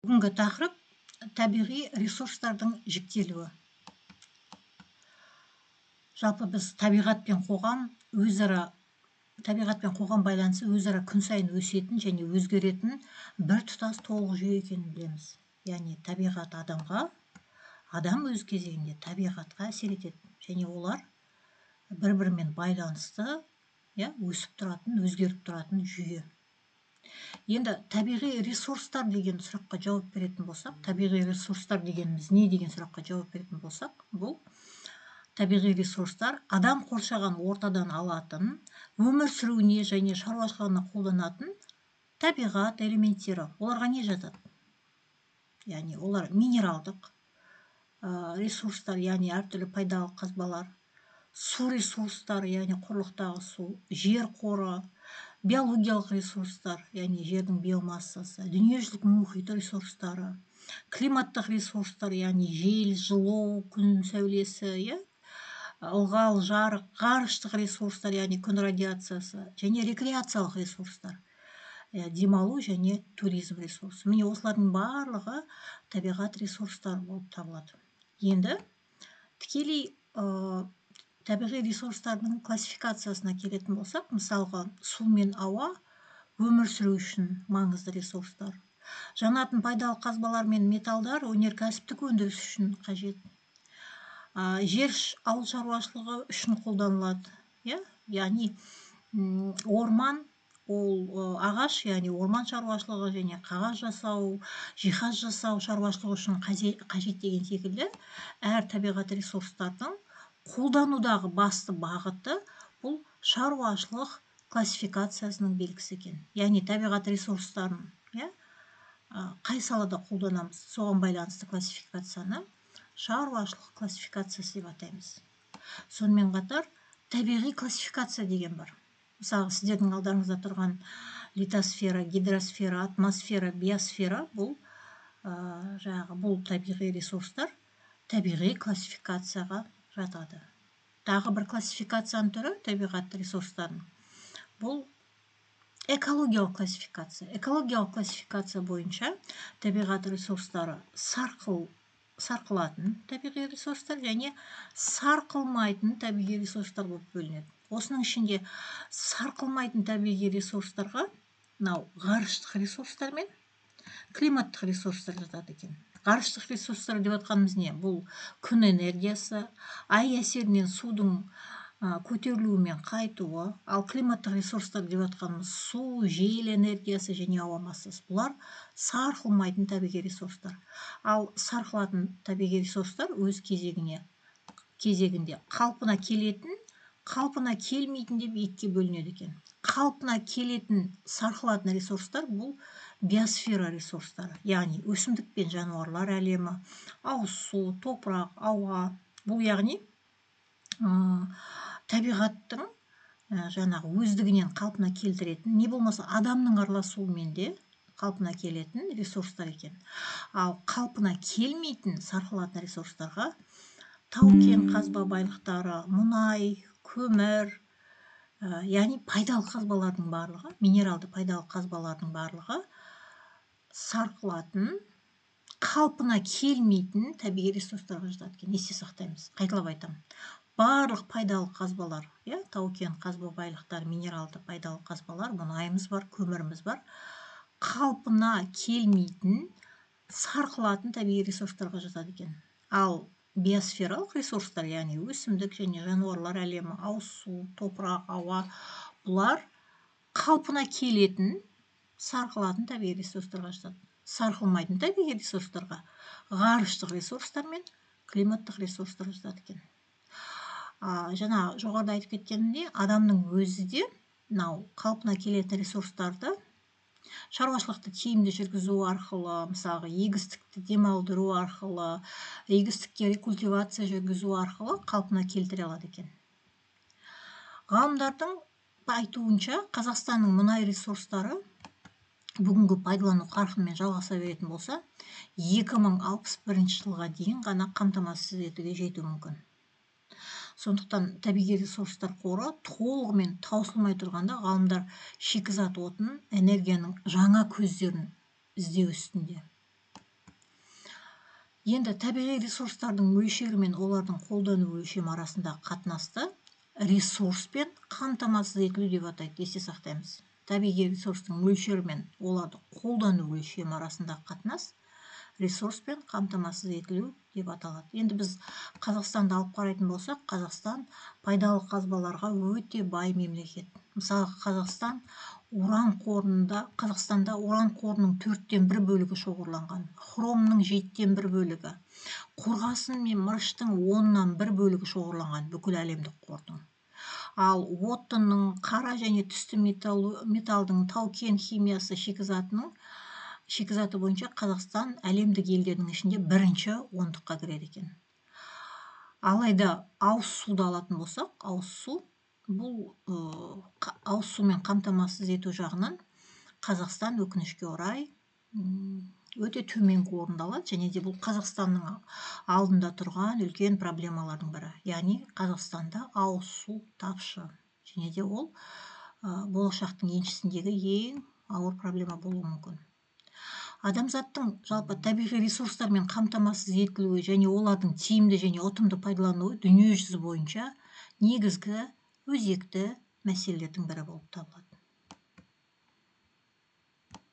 Бүгінгі тақырып табиғи ресурстардың жіктелуі. Жалпы біз табиғат пен қоғам байланысы өзара күн сайын өсетін және өзгеретін бір тұтас толық жүйе екенін білеміз. Яғни табиғат адамға, адам өз кезегінде табиғатқа әсер етеді және олар бір-бірімен байланысты, өсіп тұратын, өзгеріп тұратын жүйе. Енді табиғи ресурстар деген сұраққа жауап беретін болсақ, табиғи ресурстар дегеніміз не деген сұраққа жауап беретін болсақ, бұл табиғи ресурстар адам қоршаған ортадан алатын, өмір сүруіне және шаруашылығына қолданатын табиғат элементтері. Оларға не жатады? Яғни олар минералдық ресурстар, яғни әртүрлі пайдалы қазбалар, су ресурстары, яғни құрлықтағы су, жер қоры, биологиялық ресурстар, яғни жердің биомассасы, дүниежүзілік мұхит ресурстары, климаттық ресурстар, яғни жел, жылу, күн сәулесі, ылғал, жарық, ғарыштық ресурстар, яғни күн радиациясы, және рекреациялық ресурстар, демалу және туризм ресурсы. Міне осылардың барлығы табиғат ресурстары болып табылады. Енді тікелей табиғи ресурстардың классификациясына келетін болсақ, мысалға су мен ауа өмір сүру үшін маңызды ресурстар. Жанатын пайдалы қазбалар мен металдар өнеркәсіптік өндіріс үшін қажет. Жер ауыл шаруашылығы үшін қолданылады. Яғни орман, ол ағаш, яғни орман шаруашылығы және қағаз жасау, жиһаз жасау шаруашылығы үшін қажет деген секілді, әр табиғат ресурстардың қолданудағы басты бағыты бұл шаруашылық классификациясының белгісі екен. Яғни табиғат ресурстарын қай салада қолданамыз, соған байланысты классификацияны шаруашылық классификациясы деп атаймыз. Сонымен қатар табиғи классификация деген бар. Мысалы, сіздердің алдарыңызда тұрған литосфера, гидросфера, атмосфера, биосфера бұл табиғи ресурстар табиғи классификацияға жатады. Тағы бір классификацияның түрі табиғат ресурстарын. Бұл экологиялық классификация. Экологиялық классификация бойынша табиғат ресурстары сарқылатын табиғи ресурстар және сарқылмайтын табиғи ресурстар болып бөлінеді. Осының ішінде сарқылмайтын табиғи ресурстарға ғарыштық ресурстар мен климаттық ресурстар жатады екен. Ғарыштық ресурстар деп атқанымыз не? Бұл күн энергиясы, ай әсерінен судың көтерілуі мен қайтуы, ал климаттық ресурстар деп атқанымыз су, жел энергиясы және ауа массасы. Бұлар сарқылмайтын табиғи ресурстар. Ал сарқылатын табиғи ресурстар өз кезегінде қалпына келетін, қалпына келмейтін деп екіге бөлінеді екен. Қалпына келетін сарқылатын ресурстар бұл биосфера ресурстары, яғни өсімдік пен жануарлар әлемі, ауыз су, топырақ, ауа. Бұл яғни табиғаттың өздігінен қалпына келтіретін, не болмаса адамның араласуымен де қалпына келетін ресурстар екен. Ал қалпына келмейтін сарқылатын ресурстарға тау-кен қазба байлықтары, мұнай, көмір, яғни пайдалы қазбалардың барлығы, минералды пайдалы қазбалардың барлығы сарқылатын, қалпына келмейтін табиғи ресурстарға жатады екен. Есте сақтаймыз. Қайталап айтамын. Барлық пайдалы қазбалар, тау-кен қазба байлықтары, минералды пайдалы қазбалар, мұнайымыз бар, көміріміз бар, қалпына келмейтін, сарқылатын табиғи ресурстарға жатады екен. Ал биосфералық ресурстар, яғни өсімдік және жануарлар әлемі, ауыз су, топырақ, ауа, бұлар қалпына келетін, сарқылатын табиғи ресурстарға жатады. Сарқылмайтын табиғи ресурстарға ғарыштық ресурстар мен климаттық ресурстар жатады екен. Жаңа жоғарыда айтып кеткенімде, адамның өзі де қалпына келетін ресурстарды шаруашылықты тиімді жүргізу арқылы, мысалға егістікті демалдыру арқылы, егістікке рекультивация жүргізу арқылы қалпына келтіре алады екен. Ғалымдардың айтуынша, Қазақстанның мұнай ресурстары бүгінгі пайдалану қарқынымен жалғаса беретін болса, 2061 жылға дейін ғана қамтамасыз етуге жету мүмкін. Сондықтан табиғи ресурстар қоры толығымен таусылмай тұрғанда ғалымдар шикізат отын, энергияның жаңа көздерін іздеу үстінде. Енді табиғи ресурстардың мөлшері мен олардың қолдану өлшемі арасындағы қатынасты ресурспен қамтамасыз етілу деп атайды, есте сақтаймыз. Табиғи ресурстың мөлшері мен оларды қолдану өлшемі арасындағы қатынас ресурспен қамтамасыз етілу деп аталады. Енді біз Қазақстанды алып қарайтын болсақ, Қазақстан пайдалы қазбаларға өте бай мемлекет. Мысалы, Қазақстанда уран қорының 4/1 бөлігі шоғырланған, хромның 7/1 бөлігі, қорғасын мен мырыштың 10/1 бөлігі шоғырланған бүкіл әлемдік қордың. Ал отынның, қара және түсті металдың тау-кен химиясы шикізаты бойынша Қазақстан әлемдік елдердің ішінде бірінші 10-ға кіреді екен. Алайда ауыз суды алатын болсақ, ауыз сумен қамтамасыз ету жағынан Қазақстан өкінішке орай өте төменгі орынды алады, және де бұл Қазақстанның алдында тұрған үлкен проблемалардың бірі. Яғни Қазақстанда ауыз су тапшы, және де ол болашақтың еншісіндегі ең ауыр проблема болуы мүмкін. Адамзаттың жалпы табиғи ресурстармен қамтамасыз етілуі және олардың тиімді және ұтымды пайдалануы дүниежүзі бойынша негізгі өзекті мәселелердің бірі болып табылады.